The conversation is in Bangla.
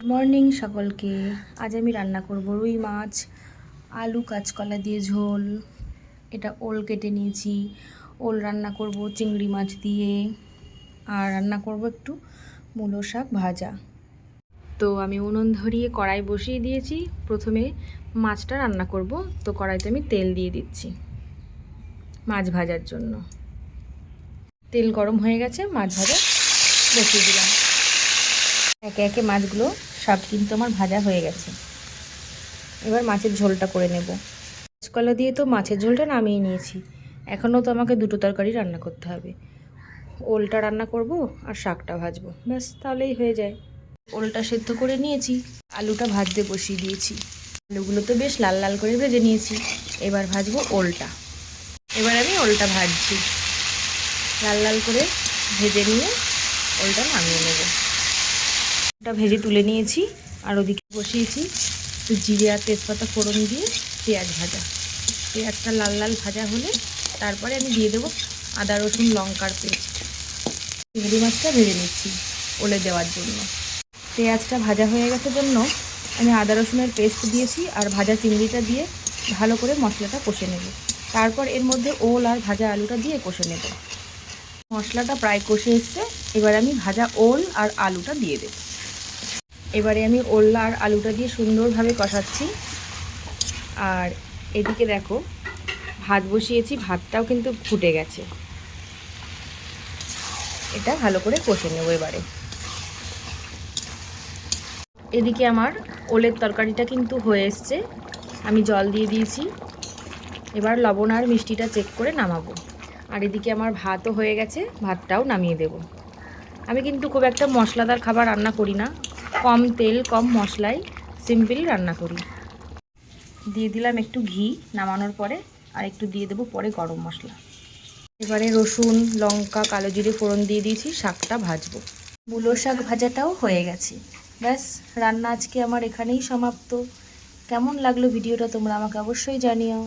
মর্নিং সকলকে। আজ আমি রান্না করব রুই মাছ, আলু কাঁচকলা দিয়ে ঝোল। এটা ওল কেটে নিয়েছি, ওল রান্না করব চিংড়ি মাছ দিয়ে। আর রান্না করব একটু মূলো শাক ভাজা। তো আমি উনুন ধরিয়ে কড়াই বসিয়ে দিয়েছি। প্রথমে মাছটা রান্না করব, তো কড়াইতে আমি তেল দিয়ে দিচ্ছি মাছ ভাজার জন্য। তেল গরম হয়ে গেছে, মাছ ভাজা বসিয়ে দিলাম। একে একে মাছগুলো সব কিন্তু আমার ভাজা হয়ে গেছে। এবার মাছের ঝোলটা করে নেব। কাঁচকলা দিয়ে তো মাছের ঝোলটা নামিয়ে নিয়েছি। এখনও তো আমাকে দুটো তরকারি রান্না করতে হবে। ওলটা রান্না করব আর শাকটা ভাজবো, ব্যাস তাহলেই হয়ে যায়। ওলটা সেদ্ধ করে নিয়েছি, আলুটা ভাজতে বসিয়ে দিয়েছি। আলুগুলো তো বেশ লাল লাল করে ভেজে নিয়েছি। এবার ভাজবো ওলটা। এবার আমি ওলটা ভাজছি, লাল লাল করে ভেজে নিয়ে ওলটা নামিয়ে নেব। ওটা ভেজে তুলে নিয়েছি। আর ওদিকে বসিয়েছি একটু জিরে আর তেজপাতা ফোড়ন দিয়ে পেঁয়াজ ভাজা। পেঁয়াজটা লাল লাল ভাজা হলে তারপরে আমি দিয়ে দেবো আদা রসুন লঙ্কার পেস্ট। চিংড়ি মাছটা ভেজে নিচ্ছি ওলে দেওয়ার জন্য। পেঁয়াজটা ভাজা হয়ে গেছে জন্য আমি আদা রসুনের পেস্ট দিয়েছি আর ভাজা চিংড়িটা দিয়ে ভালো করে মশলাটা কষে নেব। তারপর এর মধ্যে ওল আর ভাজা আলুটা দিয়ে কষে নেব। মশলাটা প্রায় কষে এসছে, এবার আমি ভাজা ওল আর আলুটা দিয়ে দেব। এবারে আমি ওল আর আলুটা দিয়ে সুন্দরভাবে কষাচ্ছি। আর এদিকে দেখো ভাত বসিয়েছি, ভাতটাও কিন্তু ফুটে গেছে। এটা ভালো করে কষে নেব এবারে। এদিকে আমার ওলের তরকারিটা কিন্তু হয়ে এসছে, আমি জল দিয়ে দিয়েছি। এবার লবণ আর মিষ্টিটা চেক করে নামাবো। আর এদিকে আমার ভাতও হয়ে গেছে, ভাতটাও নামিয়ে দেব। আমি কিন্তু খুব একটা মশলাদার খাবার রান্না করি না, কম তেল কম মশলায় সিম্পল রান্না করি। দিয়ে দিলাম একটু ঘি নামানোর পরে, আর একটু দিয়ে দেবো পরে গরম মশলা। এবারে রসুন লঙ্কা কালো জিরে ফোড়ন দিয়ে দিয়েছি, শাকটা ভাজবো। মূলো শাক ভাজাটাও হয়ে গেছে। ব্যাস রান্না আজকে আমার এখানেই সমাপ্ত। কেমন লাগলো ভিডিওটা তোমরা আমাকে অবশ্যই জানিও।